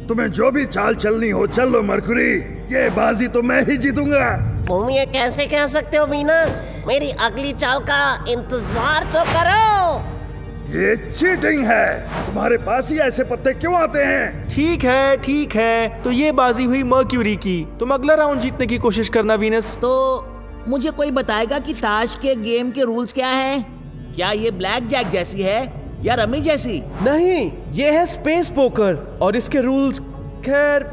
तुम्हें जो भी चाल चलनी हो चल लो मरकुरी, ये बाजी तो मैं ही जीतूंगा। तुम ये कैसे कह सकते हो वीनस? मेरी अगली चाल का इंतजार तो करो। ये चीटिंग है। तुम्हारे पास ही ऐसे पत्ते क्यों आते हैं? ठीक है, तो ये बाजी हुई मर्क्यूरी की। तुम अगला राउंड जीतने की कोशिश करना वीनस। तो मुझे कोई बताएगा कि ताश के गेम के रूल्स क्या हैं? क्या ये ब्लैक जैक जैसी है या रमी जैसी? नहीं, ये है स्पेस पोकर और इसके रूल्स खैर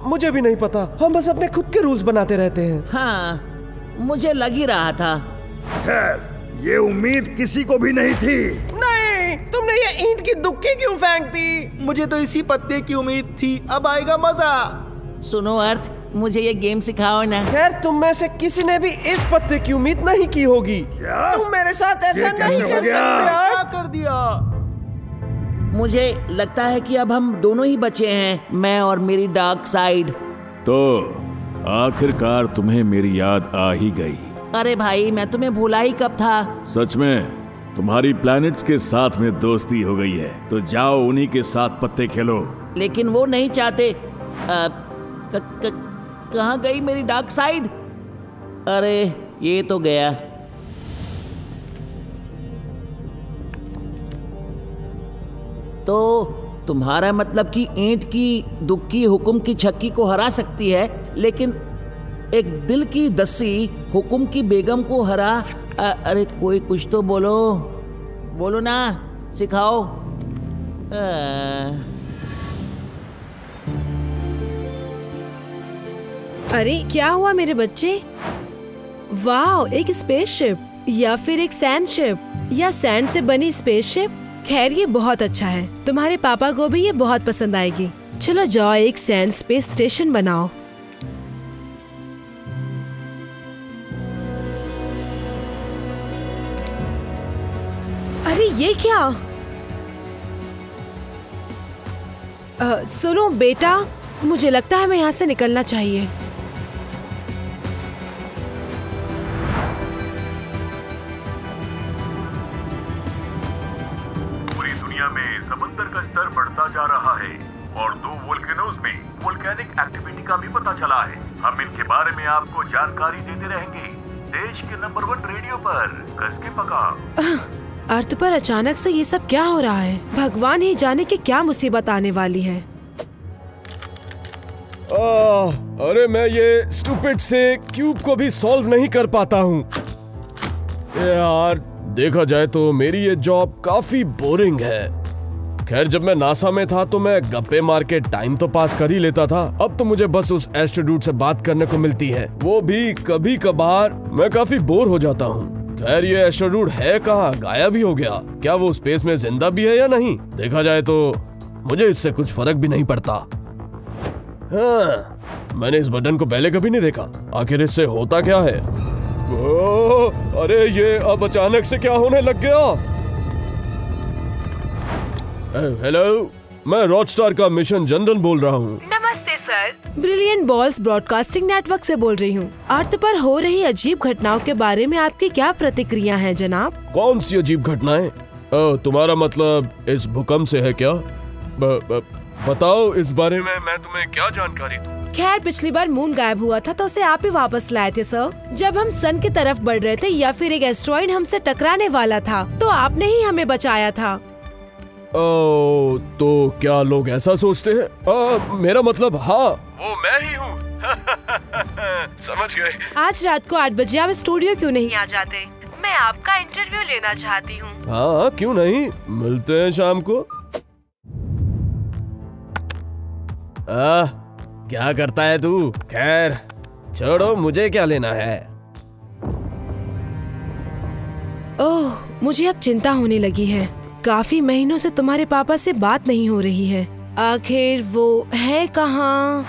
मुझे भी नहीं पता। हम बस अपने खुद के रूल्स बनाते रहते हैं। हाँ, मुझे लग ही रहा था। खैर, ये उम्मीद किसी को भी नहीं थी। नहीं, तुमने ये ईंट की दुक्की क्यों फेंक दी? मुझे तो इसी पत्ते की उम्मीद थी। अब आएगा मजा। सुनो अर्थ, मुझे ये गेम सिखाओ ना। खैर, तुम में से किसी ने भी इस पत्ते की उम्मीद नहीं की होगी। क्या? तुम मेरे साथ ऐसा नहीं कैसे हो कर गया? सकते। क्या कर दिया? मुझे लगता है कि अब हम दोनों ही बचे हैं, मैं और मेरी डार्क साइड। तो आखिरकार तुम्हें मेरी याद आ ही गई। अरे भाई, मैं तुम्हें भूला ही कब था। सच में तुम्हारी प्लैनेट्स के साथ में दोस्ती हो गई है, तो जाओ उन्हीं के साथ पत्ते खेलो। लेकिन वो नहीं चाहते। कहाँ गई मेरी डार्क साइड? अरे ये तो गया। तो तुम्हारा मतलब कि ईंट की दुक्की हुकुम की छक्की को हरा सकती है, लेकिन एक दिल की दस्सी हुकुम की बेगम को हरा। अरे कोई कुछ तो बोलो ना, सिखाओ। अरे क्या हुआ मेरे बच्चे? वाह, एक स्पेसशिप या फिर एक सैंड शिप या सैंड से बनी स्पेसशिप। खैर, ये बहुत अच्छा है। तुम्हारे पापा को भी ये बहुत पसंद आएगी। चलो जाओ, एक सैंड स्पेस स्टेशन बनाओ। अरे ये क्या? सुनो बेटा, मुझे लगता है हमें यहाँ से निकलना चाहिए। पूरी दुनिया में समंदर का स्तर बढ़ता जा रहा है और 2 वोल्केनोज में वोल्केनिक एक्टिविटी का भी पता चला है। हम इनके बारे में आपको जानकारी देते रहेंगे देश के नंबर 1 रेडियो पर। कस के पका। अर्थ पर अचानक से ये सब क्या हो रहा है? भगवान ही जाने कि क्या मुसीबत आने वाली है। अरे मैं ये स्टूपिड से क्यूब को भी सॉल्व नहीं कर पाता हूँ। यार, देखा जाए तो मेरी ये जॉब काफी बोरिंग है। खैर, जब मैं नासा में था तो मैं गप्पे मार के टाइम तो पास कर ही लेता था। अब तो मुझे बस उस एस्ट्रोडूड से बात करने को मिलती है, वो भी कभी कभार। मैं काफी बोर हो जाता हूँ। खैर, ये एस्ट्रोडूड है कहाँ? गायब ही हो गया। क्या वो स्पेस में जिंदा भी है या नहीं? देखा जाए तो मुझे इससे कुछ फर्क भी नहीं पड़ता। हाँ, मैंने इस बटन को पहले कभी नहीं देखा। आखिर इससे होता क्या है? अरे ये अब अचानक से क्या होने लग गया? हेलो, मैं रॉकस्टार का मिशन जनरल बोल रहा हूँ। नमस्ते sir, brilliant balls broadcasting network से बोल रही हूँ। अर्थ पर हो रही अजीब घटनाओं के बारे में आपकी क्या प्रतिक्रिया है जनाब? कौन सी अजीब घटनाएं? तुम्हारा मतलब इस भूकंप से है क्या? बताओ इस बारे में, मैं तुम्हें क्या जानकारी दूं? खैर, पिछली बार मून गायब हुआ था तो उसे आप ही वापस लाए थे सर। जब हम सन की तरफ बढ़ रहे थे या फिर एक एस्ट्रॉइड हमसे टकराने वाला था तो आपने ही हमें बचाया था। तो क्या लोग ऐसा सोचते हैं? मेरा मतलब हाँ, वो मैं ही हूँ। समझ गए। आज रात को 8 बजे आप स्टूडियो क्यों नहीं आ जाते? मैं आपका इंटरव्यू लेना चाहती हूँ। हाँ, क्यों नहीं, मिलते हैं शाम को। क्या करता है तू? खैर छोड़ो, मुझे क्या लेना है। ओह, मुझे अब चिंता होने लगी है। काफी महीनों से तुम्हारे पापा से बात नहीं हो रही है। आखिर वो है कहाँ?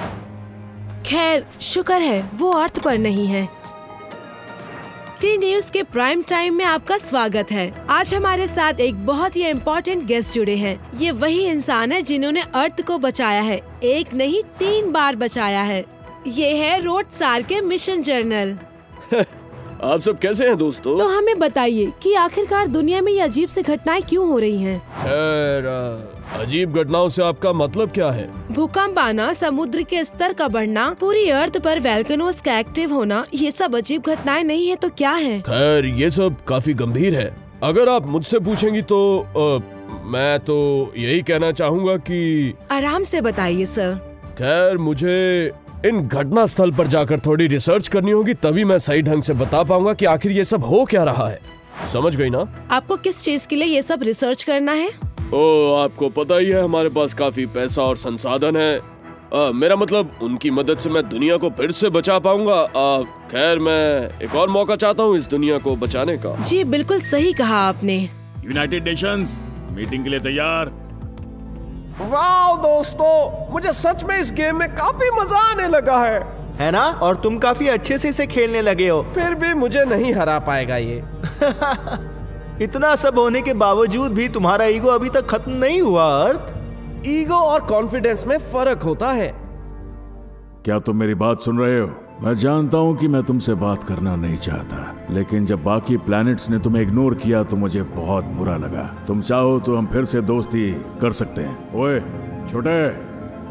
खैर, शुक्र है वो अर्थ पर नहीं है। टी न्यूज के प्राइम टाइम में आपका स्वागत है। आज हमारे साथ एक बहुत ही इम्पोर्टेंट गेस्ट जुड़े हैं। ये वही इंसान है जिन्होंने अर्थ को बचाया है, एक नहीं 3 बार बचाया है। ये है रोडस्टार के मिशन जर्नल। आप सब कैसे हैं दोस्तों? तो हमें बताइए कि आखिरकार दुनिया में ये अजीब सी घटनाएं क्यों हो रही हैं? खैर, अजीब घटनाओं से आपका मतलब क्या है? भूकंप आना, समुद्र के स्तर का बढ़ना, पूरी अर्थ पर वोल्केनोज का एक्टिव होना, ये सब अजीब घटनाएं नहीं है तो क्या है? खैर ये सब काफी गंभीर है। अगर आप मुझसे पूछेंगी तो मैं तो यही कहना चाहूँगा कि आराम से बताइए सर। खैर मुझे इन घटना स्थल पर जाकर थोड़ी रिसर्च करनी होगी, तभी मैं सही ढंग से बता पाऊंगा कि आखिर ये सब हो क्या रहा है। समझ गई ना? आपको किस चीज के लिए ये सब रिसर्च करना है? आपको पता ही है हमारे पास काफी पैसा और संसाधन है। मेरा मतलब उनकी मदद से मैं दुनिया को फिर से बचा पाऊंगा। खैर मैं एक और मौका चाहता हूँ इस दुनिया को बचाने का। जी बिल्कुल सही कहा आपने। यूनाइटेड नेशंस मीटिंग के लिए तैयार। वाह दोस्तों, मुझे सच में इस गेम में काफी मजा आने लगा है ना? और तुम काफी अच्छे से इसे खेलने लगे हो। फिर भी मुझे नहीं हरा पाएगा ये। इतना सब होने के बावजूद भी तुम्हारा ईगो अभी तक खत्म नहीं हुआ अर्थ। ईगो और कॉन्फिडेंस में फर्क होता है। क्या तुम मेरी बात सुन रहे हो? मैं जानता हूं कि मैं तुमसे बात करना नहीं चाहता, लेकिन जब बाकी प्लैनेट्स ने तुम्हें इग्नोर किया तो मुझे बहुत बुरा लगा। तुम चाहो तो हम फिर से दोस्ती कर सकते हैं। ओए छोटे,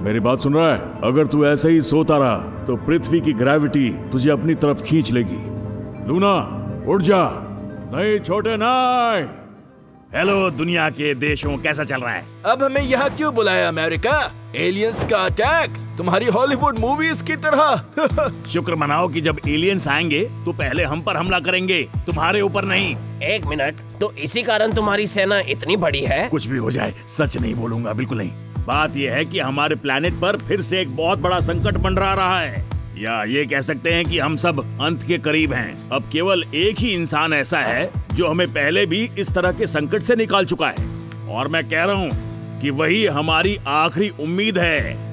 मेरी बात सुन रहा है? अगर तू ऐसे ही सोता रहा तो पृथ्वी की ग्रेविटी तुझे अपनी तरफ खींच लेगी। लूना उठ जा। नहीं छोटे नहीं। हेलो दुनिया के देशों, कैसा चल रहा है? अब हमें यहाँ क्यों बुलाया अमेरिका? एलियंस का अटैक तुम्हारी हॉलीवुड मूवीज की तरह। शुक्र मनाओ कि जब एलियंस आएंगे तो पहले हम पर हमला करेंगे, तुम्हारे ऊपर नहीं। एक मिनट, तो इसी कारण तुम्हारी सेना इतनी बड़ी है? कुछ भी हो जाए सच नहीं बोलूंगा, बिल्कुल नहीं। बात यह है कि हमारे प्लेनेट पर फिर से एक बहुत बड़ा संकट मंडरा रहा है, या ये कह सकते हैं कि हम सब अंत के करीब हैं। अब केवल एक ही इंसान ऐसा है जो हमें पहले भी इस तरह के संकट से निकाल चुका है, और मैं कह रहा हूँ कि वही हमारी आखिरी उम्मीद है।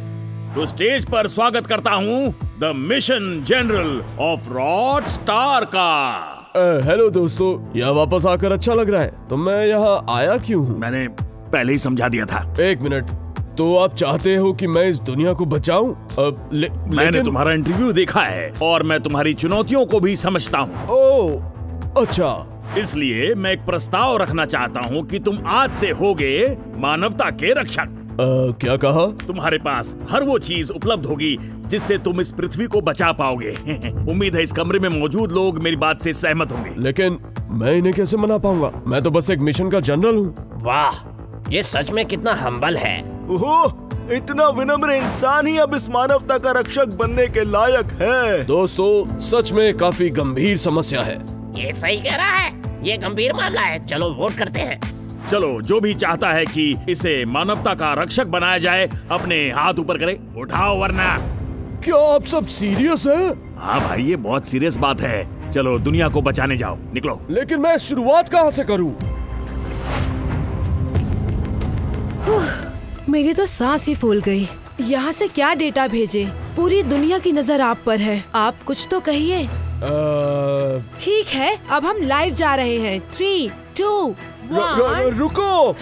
तो स्टेज पर स्वागत करता हूँ the mission general of rod star का। हेलो दोस्तों, यहाँ वापस आकर अच्छा लग रहा है। तो मैं यहाँ आया क्यों हूँ? मैंने पहले ही समझा दिया था। एक मिनट, तो आप चाहते हो कि मैं इस दुनिया को बचाऊं? मैंने तुम्हारा इंटरव्यू देखा है और मैं तुम्हारी चुनौतियों को भी समझता हूँ। ओह अच्छा। इसलिए मैं एक प्रस्ताव रखना चाहता हूँ कि तुम आज से होगे मानवता के रक्षक। क्या कहा? तुम्हारे पास हर वो चीज उपलब्ध होगी जिससे तुम इस पृथ्वी को बचा पाओगे। उम्मीद है इस कमरे में मौजूद लोग मेरी बात से सहमत होंगे। लेकिन मैं इन्हें कैसे मना पाऊंगा? मैं तो बस एक मिशन का जनरल हूँ। वाह, ये सच में कितना हम्बल है। ओह, इतना विनम्र इंसान ही अब इस मानवता का रक्षक बनने के लायक है। दोस्तों, सच में काफी गंभीर समस्या है। ये सही कह रहा है, ये गंभीर मामला है। चलो वोट करते हैं। चलो, जो भी चाहता है कि इसे मानवता का रक्षक बनाया जाए अपने हाथ ऊपर करे। उठाओ वरना। क्या आप सब सीरियस हैं? हाँ भाई, ये बहुत सीरियस बात है। चलो दुनिया को बचाने जाओ, निकलो। लेकिन मैं शुरुआत कहाँ से करूँ? मेरी तो सांस ही फूल गई। यहाँ से क्या डेटा भेजे? पूरी दुनिया की नजर आप पर है। आप कुछ तो कहिए। ठीक है, अब हम लाइव जा रहे हैं। 3, 2, 1। रुको।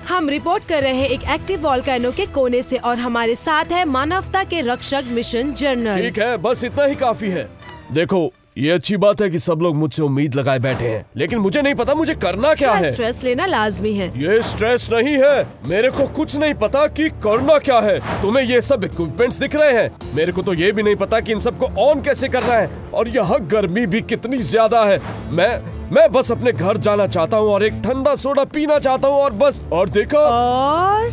हम रिपोर्ट कर रहे हैं एक एक्टिव वोल्केनो के कोने से, और हमारे साथ है मानवता के रक्षक मिशन जनरल। ठीक है, बस इतना ही काफी है। देखो, ये अच्छी बात है कि सब लोग मुझसे उम्मीद लगाए बैठे हैं, लेकिन मुझे नहीं पता मुझे करना क्या है। स्ट्रेस लेना लाजमी है। ये स्ट्रेस नहीं है, मेरे को कुछ नहीं पता कि करना क्या है। तुम्हें ये सब इक्विपमेंट्स दिख रहे हैं, मेरे को तो ये भी नहीं पता कि इन सबको ऑन कैसे करना है। और यहाँ गर्मी भी कितनी ज्यादा है। मैं बस अपने घर जाना चाहता हूँ और एक ठंडा सोडा पीना चाहता हूँ, और बस। और देखा, और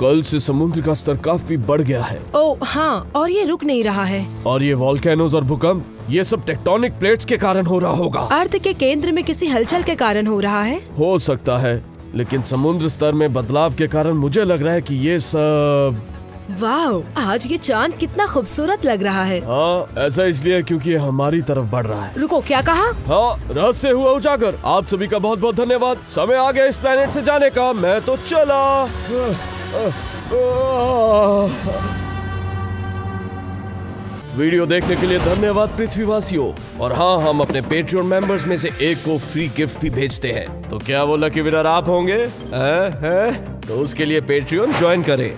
कल से समुद्र का स्तर काफी बढ़ गया है। ओह हाँ, और ये रुक नहीं रहा है। और ये वोल्केनोज और भूकंप, ये सब टेक्टोनिक प्लेट्स के कारण हो रहा होगा। अर्थ के केंद्र में किसी हलचल के कारण हो रहा है। हो सकता है, लेकिन समुद्र स्तर में बदलाव के कारण मुझे लग रहा है कि ये सब। वाह, आज ये चांद कितना खूबसूरत लग रहा है। हाँ, ऐसा इसलिए क्योंकि ये हमारी तरफ बढ़ रहा है। रुको, क्या कहा? हाँ, रहस्य हुआ उजागर। आप सभी का बहुत बहुत धन्यवाद। समय आ गया इस प्लेनेट से जाने का। मैं तो चला। वीडियो देखने के लिए धन्यवाद पृथ्वीवासियों। और हाँ, हम अपने पेट्रियन मेंबर्स में से एक को फ्री गिफ्ट भी भेजते हैं। तो क्या वो लकी विनर आप होंगे? तो उसके लिए पेट्रियन ज्वाइन करें।